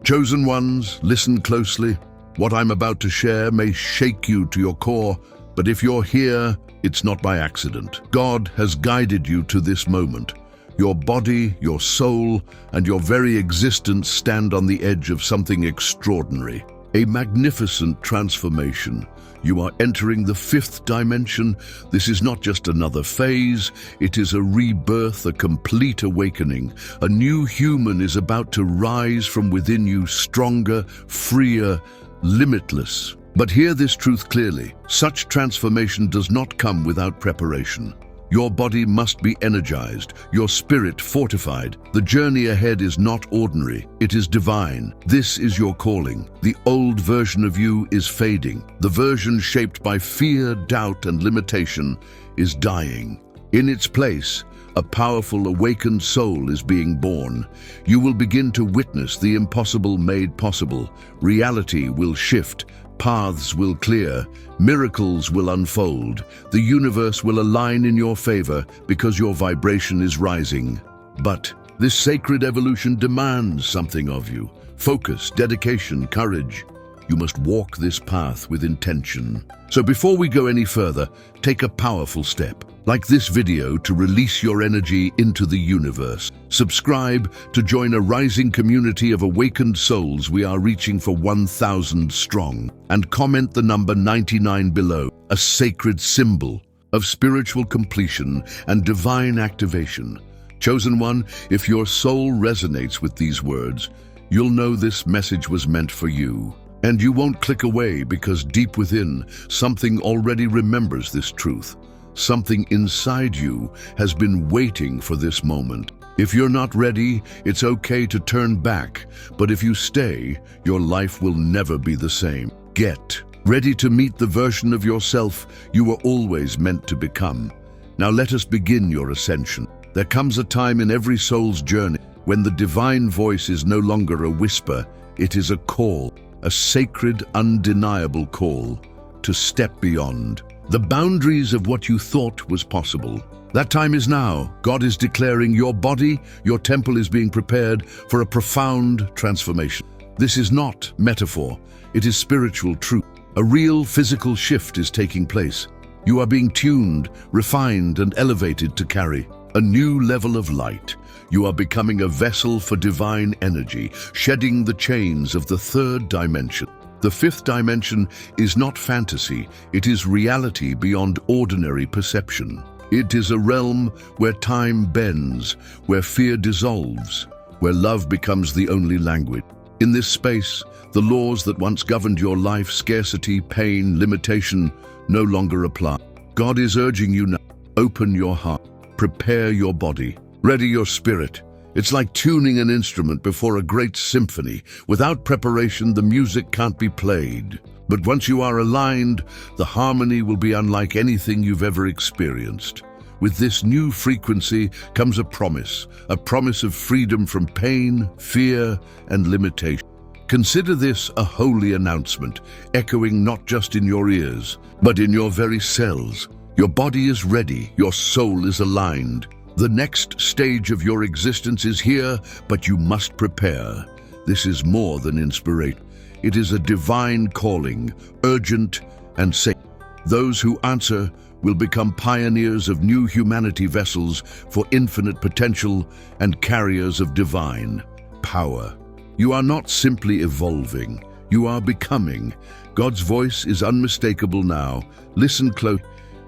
Chosen ones, listen closely. What I'm about to share may shake you to your core, but if you're here, it's not by accident. God has guided you to this moment. Your body, your soul, and your very existence stand on the edge of something extraordinary. A magnificent transformation. You are entering the fifth dimension. This is not just another phase, it is a rebirth, a complete awakening. A new human is about to rise from within you, stronger, freer, limitless. But hear this truth clearly. Such transformation does not come without preparation. Your body must be energized, your spirit fortified. The journey ahead is not ordinary, it is divine. This is your calling. The old version of you is fading. The version shaped by fear, doubt, and limitation is dying. In its place, a powerful awakened soul is being born. You will begin to witness the impossible made possible. Reality will shift. Paths will clear, miracles will unfold, the universe will align in your favor because your vibration is rising. But this sacred evolution demands something of you. Focus, dedication, courage. You must walk this path with intention. So before we go any further, take a powerful step. Like this video to release your energy into the universe. Subscribe to join a rising community of awakened souls. We are reaching for 1,000 strong. And comment the number 99 below, a sacred symbol of spiritual completion and divine activation. Chosen one, if your soul resonates with these words, you'll know this message was meant for you. And you won't click away because deep within, something already remembers this truth. Something inside you has been waiting for this moment. If you're not ready, it's okay to turn back, but if you stay, your life will never be the same. Get ready to meet the version of yourself you were always meant to become. Now let us begin your ascension. There comes a time in every soul's journey when the divine voice is no longer a whisper, it is a call, a sacred, undeniable call to step beyond the boundaries of what you thought was possible. That time is now. God is declaring your body, your temple is being prepared for a profound transformation. This is not metaphor, it is spiritual truth. A real physical shift is taking place. You are being tuned, refined, and elevated to carry a new level of light. You are becoming a vessel for divine energy, shedding the chains of the third dimension. The fifth dimension is not fantasy, it is reality beyond ordinary perception. It is a realm where time bends, where fear dissolves, where love becomes the only language. In this space, the laws that once governed your life, scarcity, pain, limitation, no longer apply. God is urging you now, open your heart, prepare your body, ready your spirit. It's like tuning an instrument before a great symphony. Without preparation, the music can't be played. But once you are aligned, the harmony will be unlike anything you've ever experienced. With this new frequency comes a promise of freedom from pain, fear, and limitation. Consider this a holy announcement, echoing not just in your ears, but in your very cells. Your body is ready, your soul is aligned. The next stage of your existence is here, but you must prepare. This is more than inspiration. It is a divine calling, urgent and sacred. Those who answer will become pioneers of new humanity, vessels for infinite potential and carriers of divine power. You are not simply evolving, you are becoming. God's voice is unmistakable now. Listen close.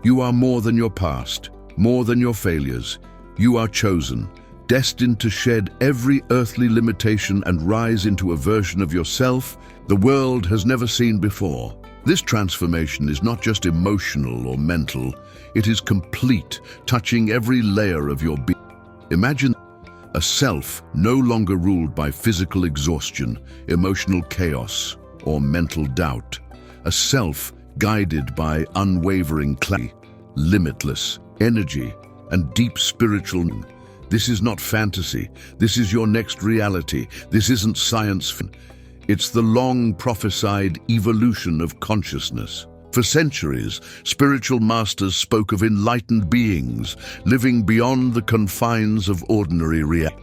You are more than your past, more than your failures. You are chosen, destined to shed every earthly limitation and rise into a version of yourself the world has never seen before. This transformation is not just emotional or mental, it is complete, touching every layer of your being. Imagine a self no longer ruled by physical exhaustion, emotional chaos, or mental doubt. A self guided by unwavering clarity, limitless energy, and deep spiritual. This is not fantasy. This is your next reality. This isn't science fiction. It's the long prophesied evolution of consciousness. For centuries, spiritual masters spoke of enlightened beings living beyond the confines of ordinary reality.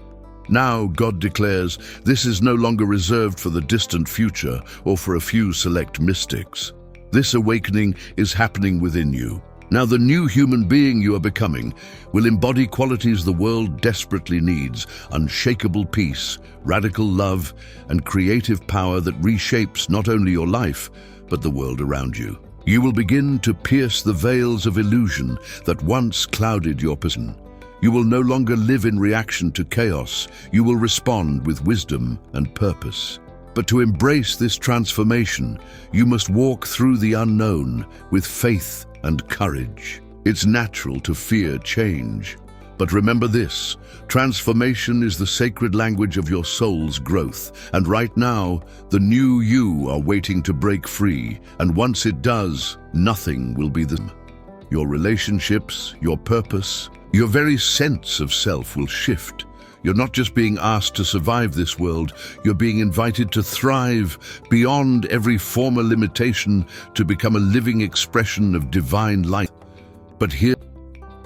Now, God declares, this is no longer reserved for the distant future or for a few select mystics. This awakening is happening within you. Now, the new human being you are becoming will embody qualities the world desperately needs: unshakable peace, radical love, and creative power that reshapes not only your life, but the world around you. You will begin to pierce the veils of illusion that once clouded your person. You will no longer live in reaction to chaos. You will respond with wisdom and purpose. But to embrace this transformation, you must walk through the unknown with faith and courage. It's natural to fear change. But remember this: transformation is the sacred language of your soul's growth. And right now, the new you are waiting to break free. And once it does, nothing will be the same. Your relationships, your purpose, your very sense of self will shift. You're not just being asked to survive this world, you're being invited to thrive beyond every former limitation, to become a living expression of divine light. But here,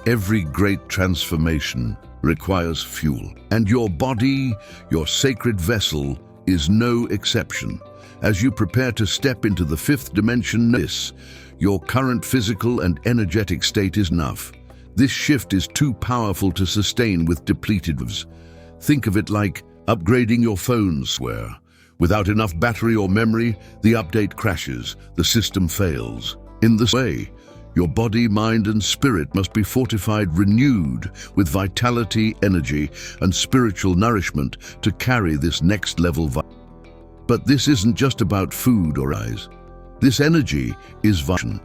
every great transformation requires fuel. And your body, your sacred vessel, is no exception. As you prepare to step into the fifth dimension, your current physical and energetic state is enough. This shift is too powerful to sustain with depleted nerves. Think of it like upgrading your phone's software. Without enough battery or memory, the update crashes, the system fails. In this way, your body, mind, and spirit must be fortified, renewed with vitality, energy, and spiritual nourishment to carry this next level. But this isn't just about food or eyes. This energy is vision.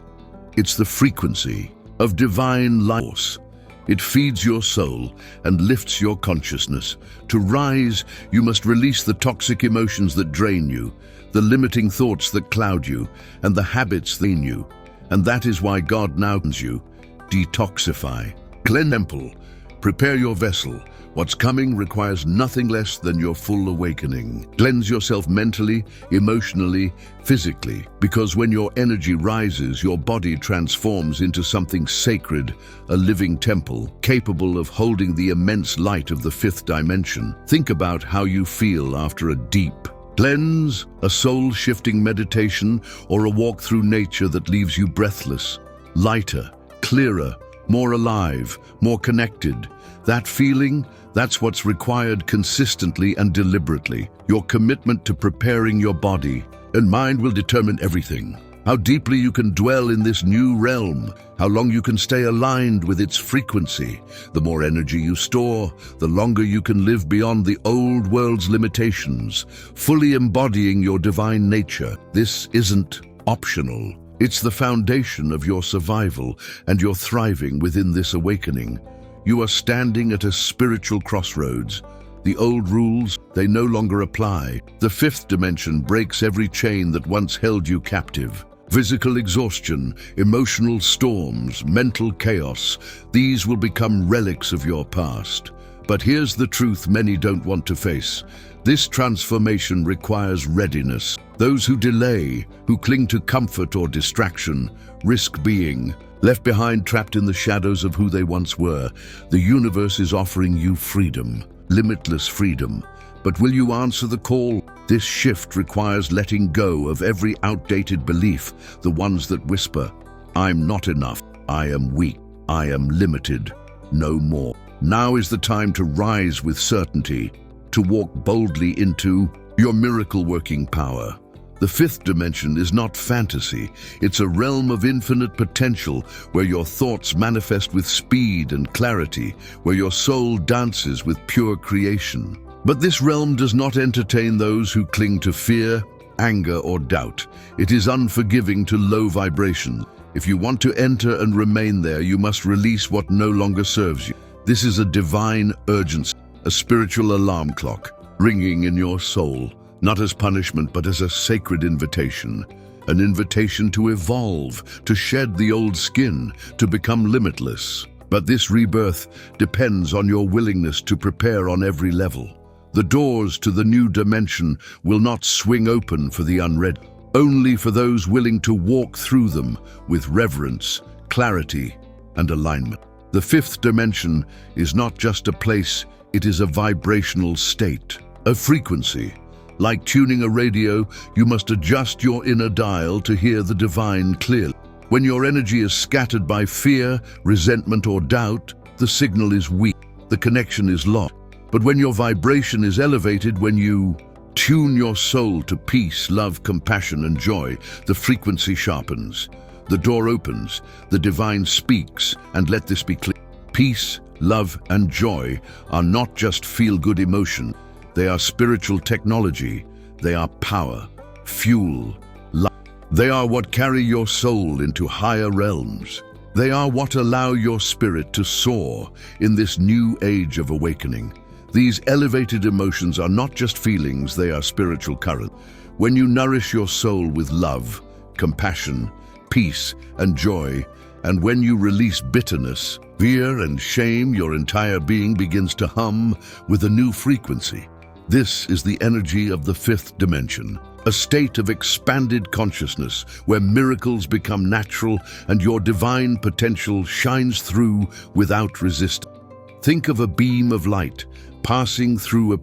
It's the frequency of divine life. It feeds your soul and lifts your consciousness. To rise, you must release the toxic emotions that drain you, the limiting thoughts that cloud you, and the habits that drain you. And that is why God now calls you: detoxify. Cleanse temple. Prepare your vessel. What's coming requires nothing less than your full awakening. Cleanse yourself mentally, emotionally, physically, because when your energy rises, your body transforms into something sacred, a living temple, capable of holding the immense light of the fifth dimension. Think about how you feel after a deep cleanse, a soul-shifting meditation, or a walk through nature that leaves you breathless, lighter, clearer, more alive, more connected. That feeling, that's what's required consistently and deliberately. Your commitment to preparing your body and mind will determine everything. How deeply you can dwell in this new realm, how long you can stay aligned with its frequency. The more energy you store, the longer you can live beyond the old world's limitations, fully embodying your divine nature. This isn't optional. It's the foundation of your survival and your thriving within this awakening. You are standing at a spiritual crossroads. The old rules, they no longer apply. The fifth dimension breaks every chain that once held you captive. Physical exhaustion, emotional storms, mental chaos, these will become relics of your past. But here's the truth many don't want to face. This transformation requires readiness. Those who delay, who cling to comfort or distraction, risk being left behind, trapped in the shadows of who they once were. The universe is offering you freedom, limitless freedom. But will you answer the call? This shift requires letting go of every outdated belief, the ones that whisper, "I'm not enough, I am weak, I am limited, no more." Now is the time to rise with certainty, to walk boldly into your miracle-working power. The fifth dimension is not fantasy. It's a realm of infinite potential where your thoughts manifest with speed and clarity, where your soul dances with pure creation. But this realm does not entertain those who cling to fear, anger, or doubt. It is unforgiving to low vibrations. If you want to enter and remain there, you must release what no longer serves you. This is a divine urgency, a spiritual alarm clock ringing in your soul. Not as punishment, but as a sacred invitation. An invitation to evolve, to shed the old skin, to become limitless. But this rebirth depends on your willingness to prepare on every level. The doors to the new dimension will not swing open for the unready, only for those willing to walk through them with reverence, clarity, and alignment. The fifth dimension is not just a place, It is a vibrational state, a frequency. Like tuning a radio, you must adjust your inner dial to hear the divine clearly. When your energy is scattered by fear, resentment, or doubt, the signal is weak, the connection is lost. But when your vibration is elevated, when you tune your soul to peace, love, compassion, and joy, the frequency sharpens. The door opens, the divine speaks, and let this be clear. Peace, love, and joy are not just feel-good emotion. They are spiritual technology. They are power, fuel, life. They are what carry your soul into higher realms. They are what allow your spirit to soar in this new age of awakening. These elevated emotions are not just feelings, they are spiritual currents. When you nourish your soul with love, compassion, peace, and joy, and when you release bitterness, fear, and shame, your entire being begins to hum with a new frequency. This is the energy of the fifth dimension, a state of expanded consciousness where miracles become natural and your divine potential shines through without resistance. Think of a beam of light passing through a...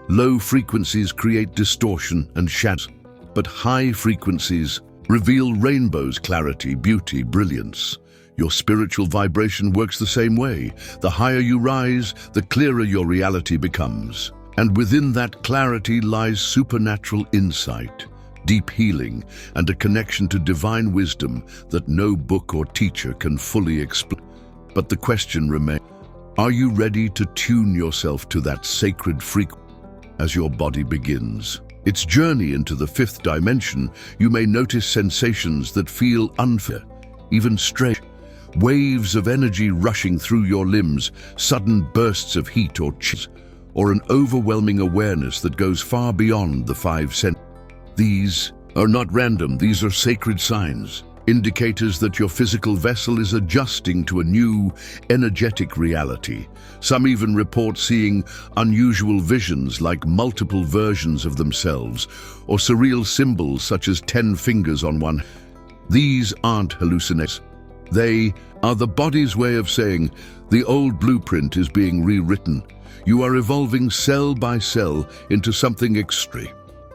Low frequencies create distortion and shadows, but high frequencies reveal rainbows, clarity, beauty, brilliance. Your spiritual vibration works the same way. The higher you rise, the clearer your reality becomes. And within that clarity lies supernatural insight, deep healing, and a connection to divine wisdom that no book or teacher can fully explain. But the question remains, are you ready to tune yourself to that sacred frequency? As your body begins its journey into the fifth dimension, you may notice sensations that feel unfair, even strange. Waves of energy rushing through your limbs, sudden bursts of heat or chills, or an overwhelming awareness that goes far beyond the five senses. These are not random, these are sacred signs, indicators that your physical vessel is adjusting to a new, energetic reality. Some even report seeing unusual visions like multiple versions of themselves, or surreal symbols such as 10 fingers on one hand. These aren't hallucinations. They are the body's way of saying, the old blueprint is being rewritten. You are evolving cell by cell into something extra.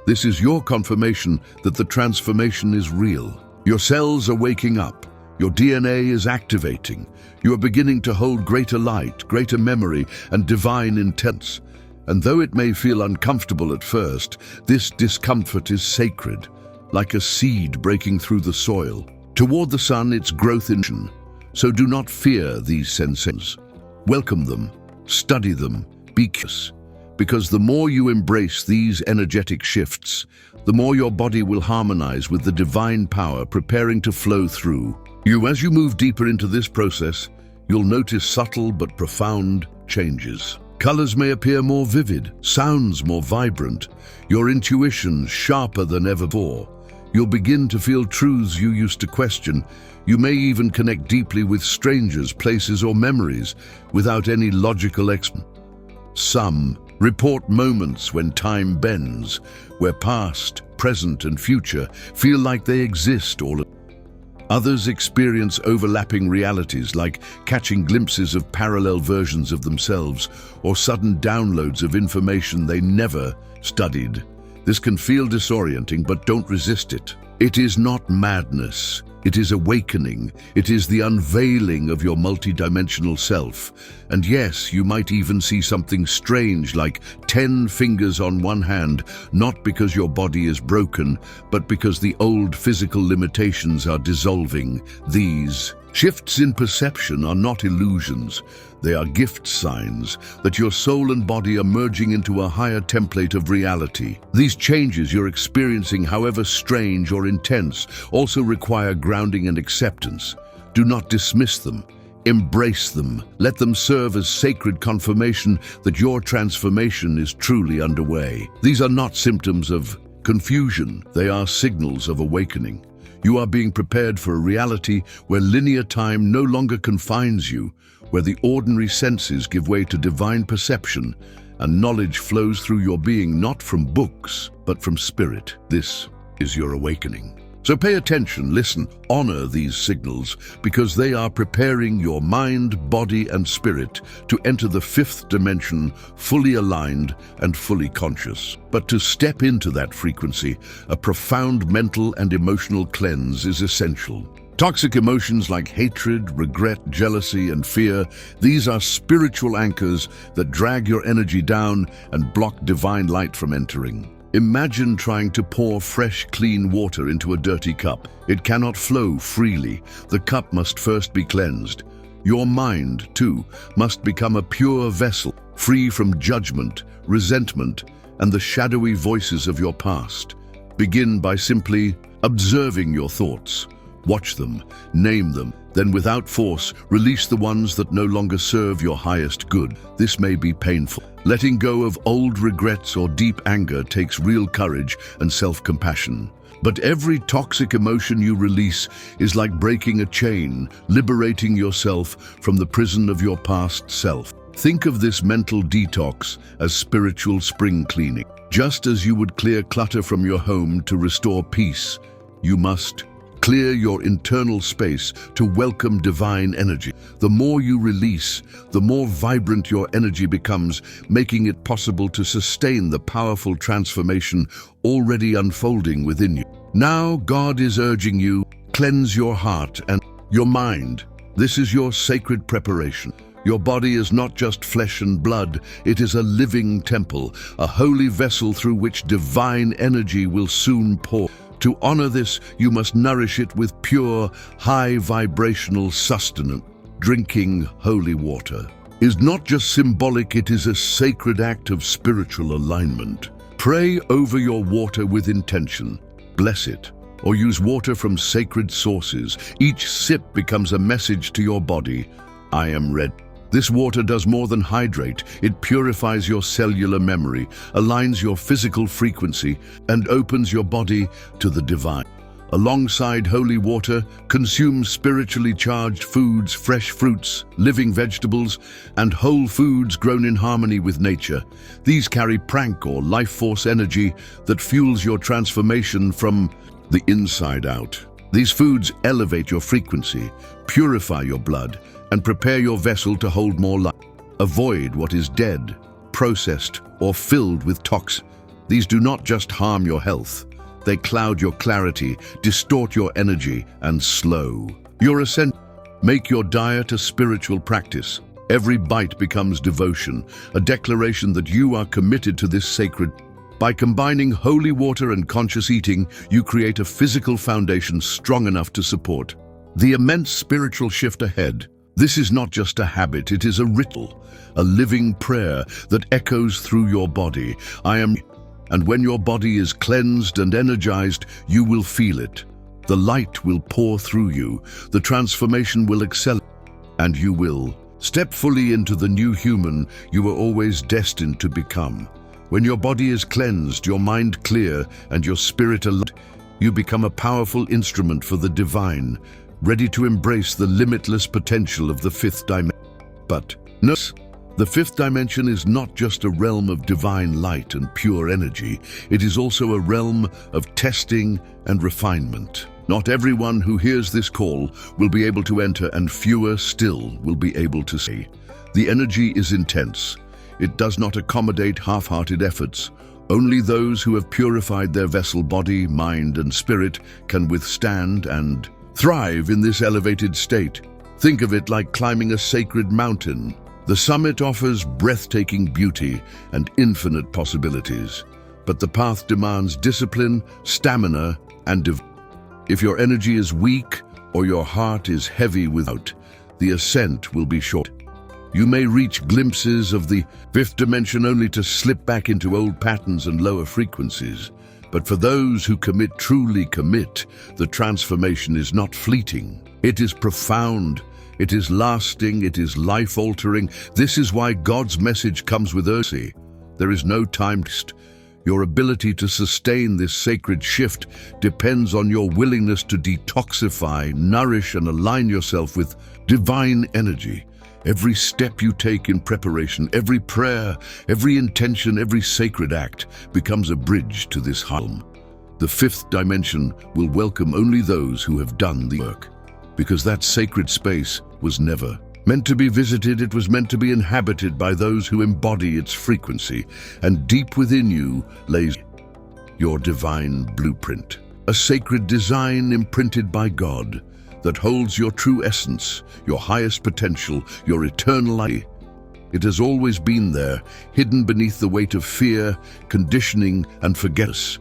This is your confirmation that the transformation is real. Your cells are waking up. Your DNA is activating. You are beginning to hold greater light, greater memory, and divine intent. And though it may feel uncomfortable at first, this discomfort is sacred, like a seed breaking through the soil. Toward the sun, its growth in motion. So do not fear these sensations. Welcome them, study them, be curious. Because the more you embrace these energetic shifts, the more your body will harmonize with the divine power preparing to flow through you. As you move deeper into this process, you'll notice subtle but profound changes. Colors may appear more vivid, sounds more vibrant, your intuition sharper than ever before. You'll begin to feel truths you used to question. You may even connect deeply with strangers, places, or memories without any logical explanation. Some report moments when time bends, where past, present, and future feel like they exist all at once. Others experience overlapping realities, like catching glimpses of parallel versions of themselves or sudden downloads of information they never studied. This can feel disorienting, but don't resist it. It is not madness. It is awakening. It is the unveiling of your multidimensional self. And yes, you might even see something strange like 10 fingers on one hand, not because your body is broken, but because the old physical limitations are dissolving. These shifts in perception are not illusions. They are gift signs that your soul and body are merging into a higher template of reality. These changes you're experiencing, however strange or intense, also require grounding and acceptance. Do not dismiss them. Embrace them. Let them serve as sacred confirmation that your transformation is truly underway. These are not symptoms of confusion. They are signals of awakening. You are being prepared for a reality where linear time no longer confines you, where the ordinary senses give way to divine perception, and knowledge flows through your being not from books, but from spirit. This is your awakening. So pay attention, listen, honor these signals, because they are preparing your mind, body, and spirit to enter the fifth dimension fully aligned and fully conscious. But to step into that frequency, a profound mental and emotional cleanse is essential. Toxic emotions like hatred, regret, jealousy, and fear, these are spiritual anchors that drag your energy down and block divine light from entering. Imagine trying to pour fresh, clean water into a dirty cup. It cannot flow freely. The cup must first be cleansed. Your mind, too, must become a pure vessel, free from judgment, resentment, and the shadowy voices of your past. Begin by simply observing your thoughts. Watch them, name them, then without force, release the ones that no longer serve your highest good. This may be painful. Letting go of old regrets or deep anger takes real courage and self-compassion. But every toxic emotion you release is like breaking a chain, liberating yourself from the prison of your past self. Think of this mental detox as spiritual spring cleaning. Just as you would clear clutter from your home to restore peace, you must clear your internal space to welcome divine energy. The more you release, the more vibrant your energy becomes, making it possible to sustain the powerful transformation already unfolding within you. Now, God is urging you, cleanse your heart and your mind. This is your sacred preparation. Your body is not just flesh and blood, it is a living temple, a holy vessel through which divine energy will soon pour. To honor this, you must nourish it with pure, high-vibrational sustenance. Drinking holy water is not just symbolic, it is a sacred act of spiritual alignment. Pray over your water with intention. Bless it, or use water from sacred sources. Each sip becomes a message to your body. I am ready. This water does more than hydrate. It purifies your cellular memory, aligns your physical frequency, and opens your body to the divine. Alongside holy water, consume spiritually charged foods, fresh fruits, living vegetables, and whole foods grown in harmony with nature. These carry prank or life force energy that fuels your transformation from the inside out. These foods elevate your frequency, purify your blood, and prepare your vessel to hold more light. Avoid what is dead, processed, or filled with toxins. These do not just harm your health. They cloud your clarity, distort your energy, and slow your ascent. Make your diet a spiritual practice. Every bite becomes devotion, a declaration that you are committed to this sacred. By combining holy water and conscious eating, you create a physical foundation strong enough to support the immense spiritual shift ahead. This is not just a habit, it is a ritual, a living prayer that echoes through your body. And when your body is cleansed and energized, you will feel it. The light will pour through you, the transformation will accelerate, and you will step fully into the new human you were always destined to become. When your body is cleansed, your mind clear, and your spirit alert, you become a powerful instrument for the divine, ready to embrace the limitless potential of the fifth dimension. But notice, the fifth dimension is not just a realm of divine light and pure energy, it is also a realm of testing and refinement. Not everyone who hears this call will be able to enter, and fewer still will be able to see. The energy is intense. It does not accommodate half-hearted efforts. Only those who have purified their vessel body, mind, and spirit can withstand and thrive in this elevated state. Think of it like climbing a sacred mountain. The summit offers breathtaking beauty and infinite possibilities, but the path demands discipline, stamina, and if your energy is weak or your heart is heavy without, the ascent will be short. You may reach glimpses of the fifth dimension only to slip back into old patterns and lower frequencies. But for those who truly commit, the transformation is not fleeting. It is profound, it is lasting, it is life-altering. This is why God's message comes with urgency. There is no time to waste. Your ability to sustain this sacred shift depends on your willingness to detoxify, nourish, and align yourself with divine energy. Every step you take in preparation, every prayer, every intention, every sacred act becomes a bridge to this home. The fifth dimension will welcome only those who have done the work, because that sacred space was never meant to be visited. It was meant to be inhabited by those who embody its frequency, and deep within you lays your divine blueprint, a sacred design imprinted by God that holds your true essence, your highest potential, your eternal life. It has always been there, hidden beneath the weight of fear, conditioning, and forgetfulness.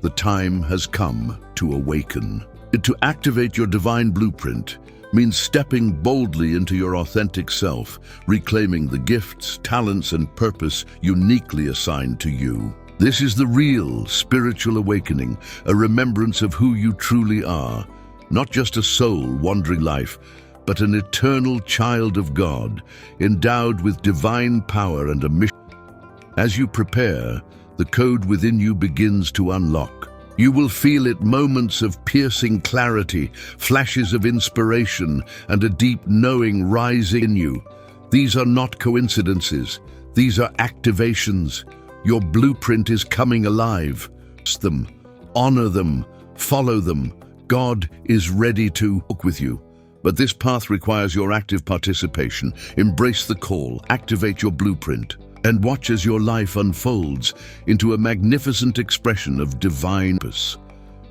The time has come to awaken. To activate your divine blueprint means stepping boldly into your authentic self, reclaiming the gifts, talents, and purpose uniquely assigned to you. This is the real spiritual awakening, a remembrance of who you truly are, not just a soul wandering life, but an eternal child of God, endowed with divine power and a mission. As you prepare, the code within you begins to unlock. You will feel it, moments of piercing clarity, flashes of inspiration, and a deep knowing rising in you. These are not coincidences. These are activations. Your blueprint is coming alive. Trust them, honor them, follow them. God is ready to walk with you. But this path requires your active participation. Embrace the call, activate your blueprint, and watch as your life unfolds into a magnificent expression of divine purpose.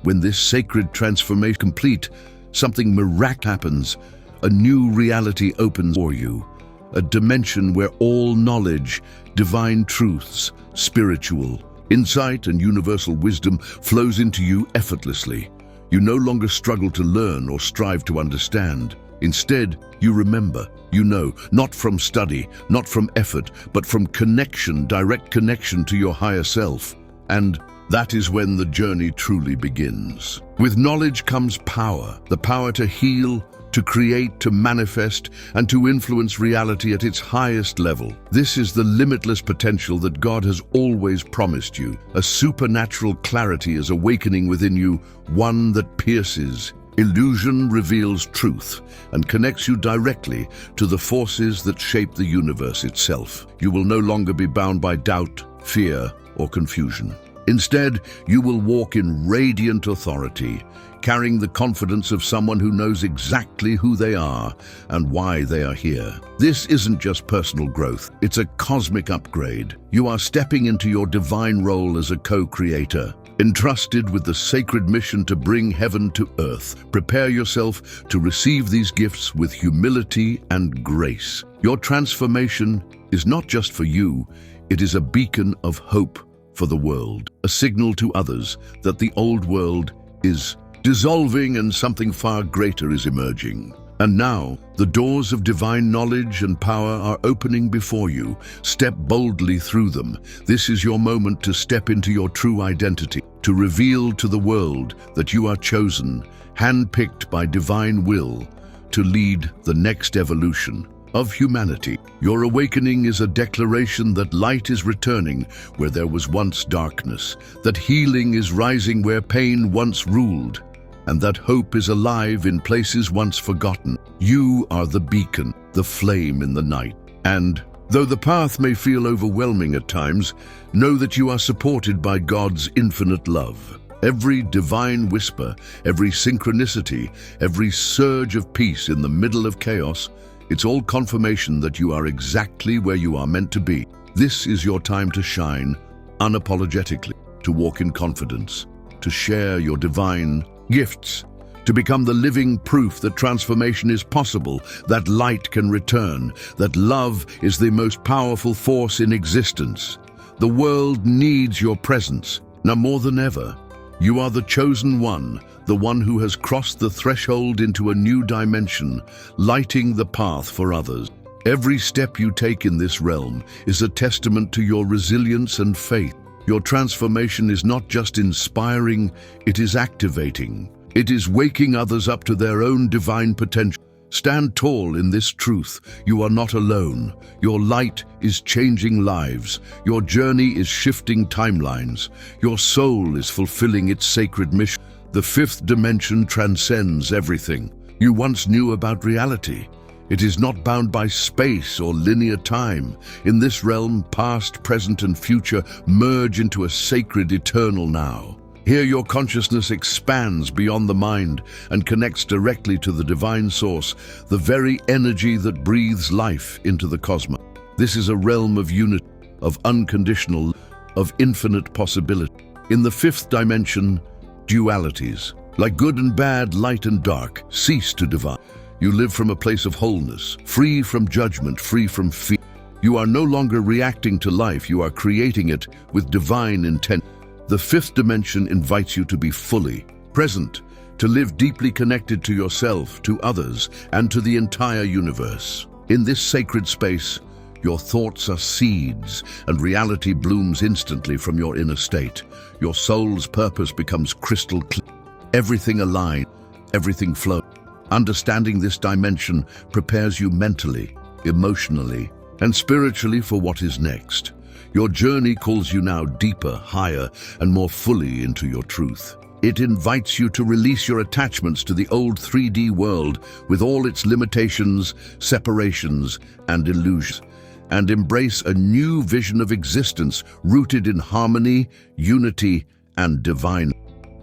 When this sacred transformation is complete, something miraculous happens. A new reality opens for you, a dimension where all knowledge, divine truths, spiritual insight, and universal wisdom flows into you effortlessly. You no longer struggle to learn or strive to understand. Instead, you remember, you know, not from study, not from effort, but from connection, direct connection to your higher self. And that is when the journey truly begins. With knowledge comes power, the power to heal, to create, to manifest, and to influence reality at its highest level. This is the limitless potential that God has always promised you. A supernatural clarity is awakening within you, one that pierces illusion, reveals truth, and connects you directly to the forces that shape the universe itself. You will no longer be bound by doubt, fear, or confusion. Instead, you will walk in radiant authority, carrying the confidence of someone who knows exactly who they are and why they are here. This isn't just personal growth, it's a cosmic upgrade. You are stepping into your divine role as a co-creator, entrusted with the sacred mission to bring heaven to earth. Prepare yourself to receive these gifts with humility and grace. Your transformation is not just for you, it is a beacon of hope for the world, a signal to others that the old world is dissolving and something far greater is emerging. And now, the doors of divine knowledge and power are opening before you. Step boldly through them. This is your moment to step into your true identity, to reveal to the world that you are chosen, handpicked by divine will, to lead the next evolution of humanity. Your awakening is a declaration that light is returning where there was once darkness, that healing is rising where pain once ruled, and that hope is alive in places once forgotten. You are the beacon, the flame in the night. And though the path may feel overwhelming at times, know that you are supported by God's infinite love. Every divine whisper, every synchronicity, every surge of peace in the middle of chaos, it's all confirmation that you are exactly where you are meant to be. This is your time to shine unapologetically, to walk in confidence, to share your divine gifts, to become the living proof that transformation is possible, that light can return, that love is the most powerful force in existence. The world needs your presence, now more than ever. You are the chosen one, the one who has crossed the threshold into a new dimension, lighting the path for others. Every step you take in this realm is a testament to your resilience and faith. Your transformation is not just inspiring, it is activating. It is waking others up to their own divine potential. Stand tall in this truth. You are not alone. Your light is changing lives. Your journey is shifting timelines. Your soul is fulfilling its sacred mission. The fifth dimension transcends everything you once knew about reality. It is not bound by space or linear time. In this realm, past, present, and future merge into a sacred eternal now. Here your consciousness expands beyond the mind and connects directly to the divine source, the very energy that breathes life into the cosmos. This is a realm of unity, of unconditional, of infinite possibility. In the fifth dimension, dualities, like good and bad, light and dark, cease to divide. You live from a place of wholeness, free from judgment, free from fear. You are no longer reacting to life, you are creating it with divine intent. The fifth dimension invites you to be fully present, to live deeply connected to yourself, to others, and to the entire universe. In this sacred space, your thoughts are seeds, and reality blooms instantly from your inner state. Your soul's purpose becomes crystal clear. Everything aligns, everything flows. Understanding this dimension prepares you mentally, emotionally, and spiritually for what is next. Your journey calls you now deeper, higher, and more fully into your truth. It invites you to release your attachments to the old 3D world with all its limitations, separations, and illusions, and embrace a new vision of existence rooted in harmony, unity, and divine.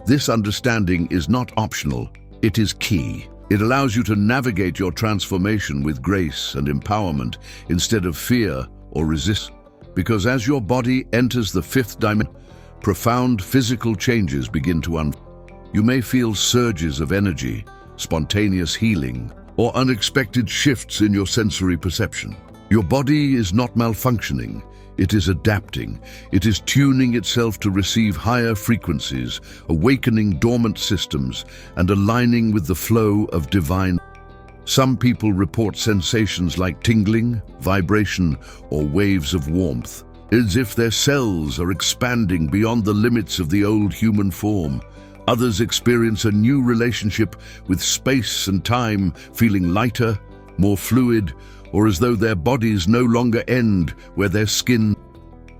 This understanding is not optional, it is key. It allows you to navigate your transformation with grace and empowerment instead of fear or resistance. Because as your body enters the fifth dimension, profound physical changes begin to unfold. You may feel surges of energy, spontaneous healing, or unexpected shifts in your sensory perception. Your body is not malfunctioning, it is adapting. It is tuning itself to receive higher frequencies, awakening dormant systems, and aligning with the flow of divine. Some people report sensations like tingling, vibration, or waves of warmth, as if their cells are expanding beyond the limits of the old human form. Others experience a new relationship with space and time, feeling lighter, more fluid, or as though their bodies no longer end where their skin.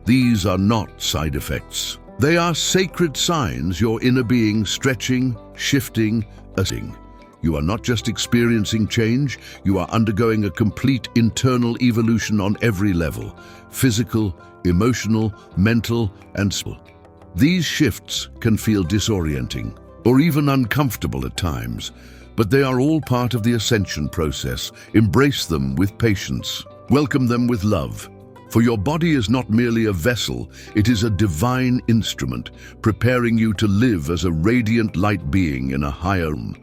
These are not side effects. They are sacred signs your inner being stretching, shifting, ascending. You are not just experiencing change, you are undergoing a complete internal evolution on every level: physical, emotional, mental, and spiritual. These shifts can feel disorienting or even uncomfortable at times, but they are all part of the ascension process. Embrace them with patience. Welcome them with love. For your body is not merely a vessel, it is a divine instrument, preparing you to live as a radiant light being in a higher realm.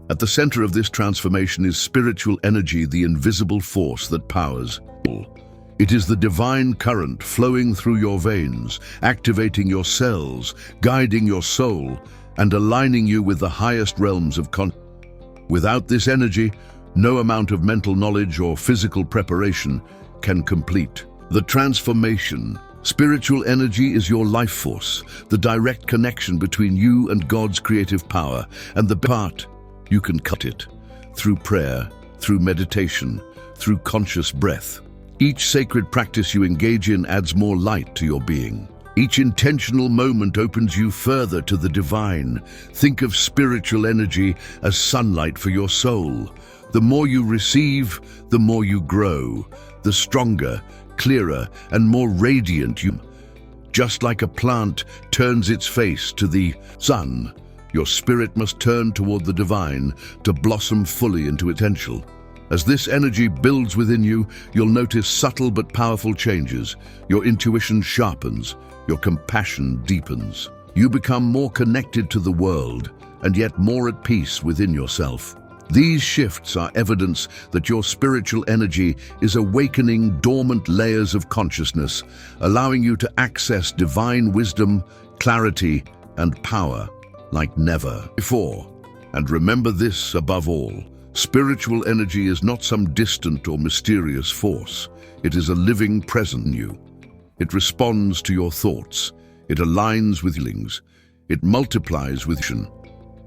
At the center of this transformation is spiritual energy, the invisible force that powers all. It is the divine current flowing through your veins, activating your cells, guiding your soul, and aligning you with the highest realms of consciousness. Without this energy, no amount of mental knowledge or physical preparation can complete the transformation. Spiritual energy is your life force, the direct connection between you and God's creative power, and the part you can cut it through prayer, through meditation, through conscious breath. Each sacred practice you engage in adds more light to your being. Each intentional moment opens you further to the divine. Think of spiritual energy as sunlight for your soul. The more you receive, the more you grow, the stronger, clearer, and more radiant you. Just like a plant turns its face to the sun, your spirit must turn toward the divine to blossom fully into its potential. As this energy builds within you, you'll notice subtle but powerful changes. Your intuition sharpens, your compassion deepens. You become more connected to the world, and yet more at peace within yourself. These shifts are evidence that your spiritual energy is awakening dormant layers of consciousness, allowing you to access divine wisdom, clarity, and power like never before. And remember this above all: spiritual energy is not some distant or mysterious force. It is a living presence in you. It responds to your thoughts. It aligns with feelings. It multiplies with vision.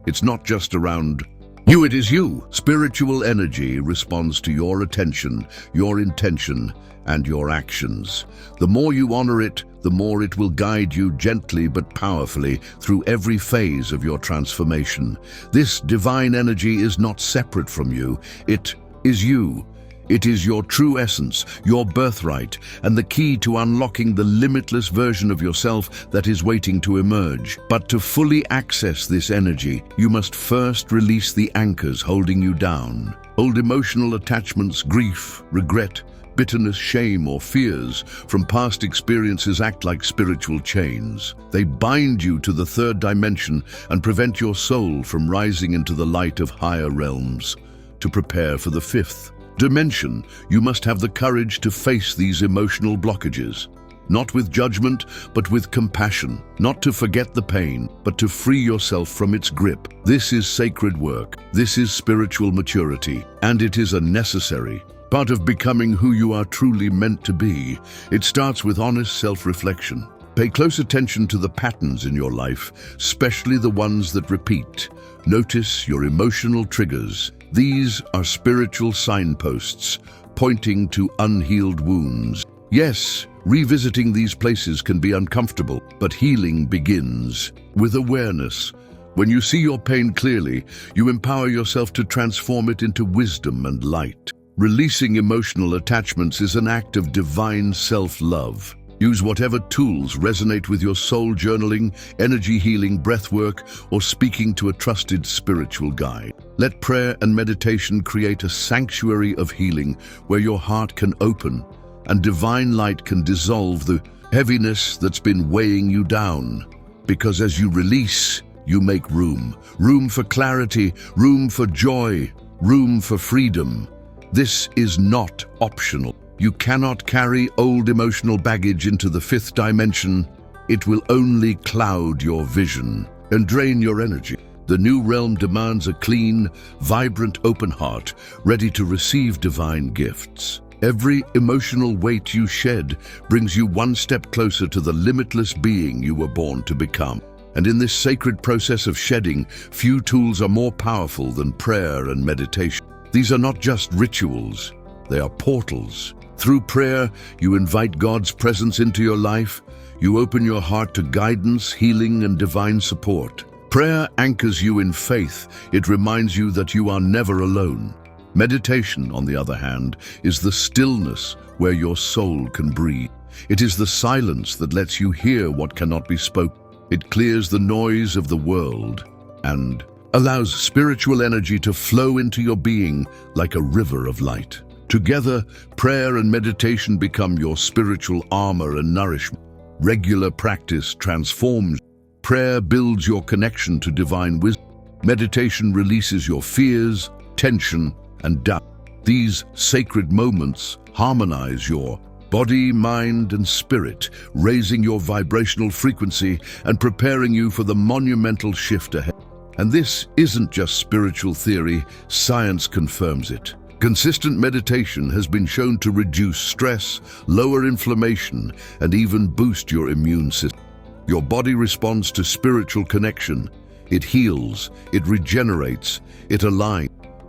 It's not just around you, it is you. Spiritual energy responds to your attention, your intention, and your actions. The more you honor it, the more it will guide you gently but powerfully through every phase of your transformation. This divine energy is not separate from you. It is you. It is your true essence, your birthright, and the key to unlocking the limitless version of yourself that is waiting to emerge. But to fully access this energy, you must first release the anchors holding you down. Old emotional attachments, grief, regret, bitterness, shame, or fears from past experiences act like spiritual chains. They bind you to the third dimension and prevent your soul from rising into the light of higher realms. To prepare for the fifth dimension, you must have the courage to face these emotional blockages. Not with judgment, but with compassion. Not to forget the pain, but to free yourself from its grip. This is sacred work. This is spiritual maturity, and it is a necessary part of becoming who you are truly meant to be. It starts with honest self-reflection. Pay close attention to the patterns in your life, especially the ones that repeat. Notice your emotional triggers. These are spiritual signposts, pointing to unhealed wounds. Yes, revisiting these places can be uncomfortable, but healing begins with awareness. When you see your pain clearly, you empower yourself to transform it into wisdom and light. Releasing emotional attachments is an act of divine self-love. Use whatever tools resonate with your soul: journaling, energy healing, breathwork, or speaking to a trusted spiritual guide. Let prayer and meditation create a sanctuary of healing where your heart can open and divine light can dissolve the heaviness that's been weighing you down. Because as you release, you make room. Room for clarity, room for joy, room for freedom. This is not optional. You cannot carry old emotional baggage into the fifth dimension. It will only cloud your vision and drain your energy. The new realm demands a clean, vibrant, open heart, ready to receive divine gifts. Every emotional weight you shed brings you one step closer to the limitless being you were born to become. And in this sacred process of shedding, few tools are more powerful than prayer and meditation. These are not just rituals, they are portals. Through prayer, you invite God's presence into your life. You open your heart to guidance, healing, and divine support. Prayer anchors you in faith. It reminds you that you are never alone. Meditation, on the other hand, is the stillness where your soul can breathe. It is the silence that lets you hear what cannot be spoken. It clears the noise of the world and allows spiritual energy to flow into your being like a river of light. Together, prayer and meditation become your spiritual armor and nourishment. Regular practice transforms. Prayer builds your connection to divine wisdom. Meditation releases your fears, tension, and doubt. These sacred moments harmonize your body, mind, and spirit, raising your vibrational frequency and preparing you for the monumental shift ahead. And this isn't just spiritual theory, science confirms it. Consistent meditation has been shown to reduce stress, lower inflammation, and even boost your immune system. Your body responds to spiritual connection. It heals, it regenerates, it aligns.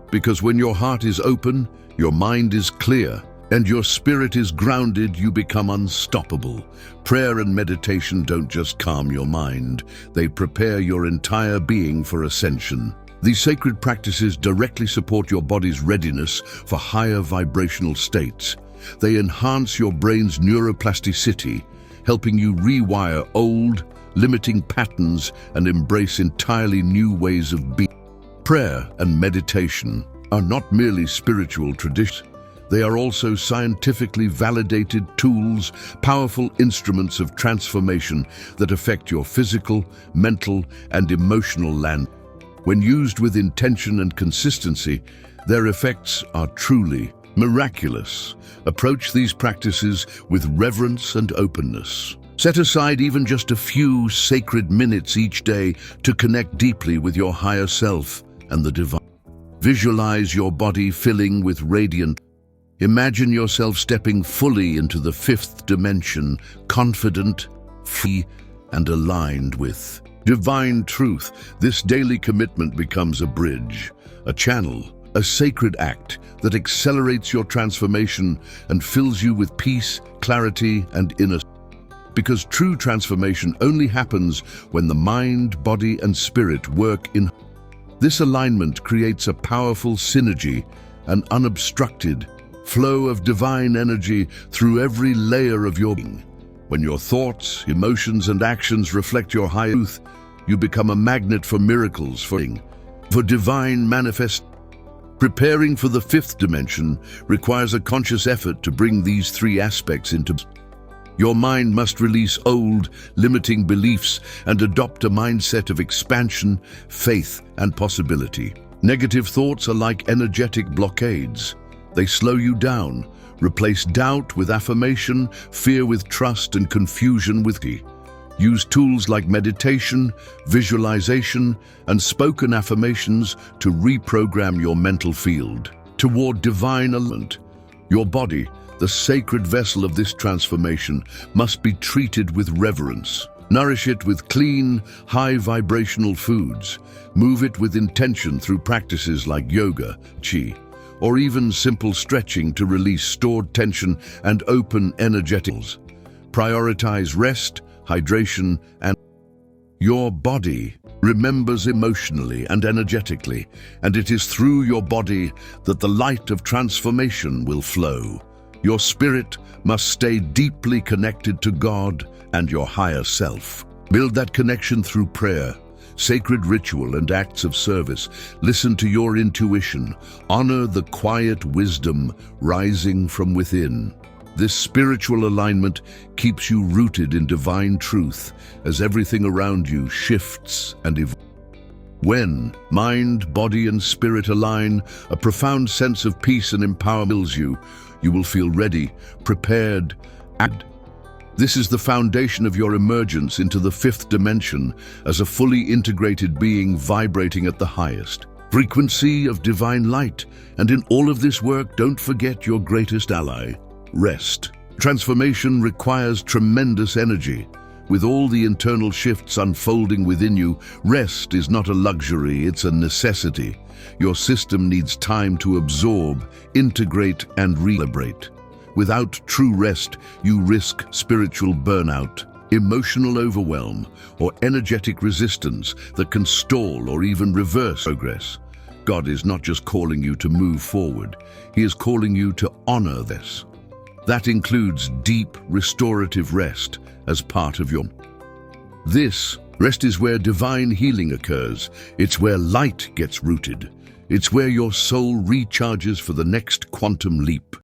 Because when your heart is open, your mind is clear, and your spirit is grounded, you become unstoppable. Prayer and meditation don't just calm your mind, they prepare your entire being for ascension. These sacred practices directly support your body's readiness for higher vibrational states. They enhance your brain's neuroplasticity, helping you rewire old, limiting patterns and embrace entirely new ways of being. Prayer and meditation are not merely spiritual traditions. They are also scientifically validated tools, powerful instruments of transformation that affect your physical, mental, and emotional land. When used with intention and consistency, their effects are truly miraculous. Approach these practices with reverence and openness. Set aside even just a few sacred minutes each day to connect deeply with your higher self and the divine. Visualize your body filling with radiant. Imagine yourself stepping fully into the fifth dimension, confident, free, and aligned with divine truth. This daily commitment becomes a bridge, a channel, a sacred act that accelerates your transformation and fills you with peace, clarity, and inner. Because true transformation only happens when the mind, body, and spirit work in. This alignment creates a powerful synergy, an unobstructed flow of divine energy through every layer of your being. When your thoughts, emotions, and actions reflect your higher truth, you become a magnet for miracles, for divine manifest. Preparing for the fifth dimension requires a conscious effort to bring these three aspects into. Your mind must release old, limiting beliefs and adopt a mindset of expansion, faith, and possibility. Negative thoughts are like energetic blockades. They slow you down, replace doubt with affirmation, fear with trust, and confusion with key. Use tools like meditation, visualization, and spoken affirmations to reprogram your mental field toward divine alignment. Your body, the sacred vessel of this transformation, must be treated with reverence. Nourish it with clean, high-vibrational foods. Move it with intention through practices like yoga, qi, or even simple stretching to release stored tension and open energetics. Prioritize rest, hydration, and your body remembers emotionally and energetically, and it is through your body that the light of transformation will flow. Your spirit must stay deeply connected to God and your higher self. Build that connection through prayer, sacred ritual, and acts of service. Listen to your intuition. Honor the quiet wisdom rising from within. This spiritual alignment keeps you rooted in divine truth as everything around you shifts and evolves. When mind, body, and spirit align, a profound sense of peace and empowerment fills you. You will feel ready, prepared, and this is the foundation of your emergence into the fifth dimension as a fully integrated being vibrating at the highest frequency of divine light. And in all of this work, don't forget your greatest ally, rest. Transformation requires tremendous energy. With all the internal shifts unfolding within you, rest is not a luxury, it's a necessity. Your system needs time to absorb, integrate, and recalibrate. Without true rest, you risk spiritual burnout, emotional overwhelm, or energetic resistance that can stall or even reverse progress. God is not just calling you to move forward, He is calling you to honor this. That includes deep, restorative rest as part of your. This rest is where divine healing occurs. It's where light gets rooted. It's where your soul recharges for the next quantum leap.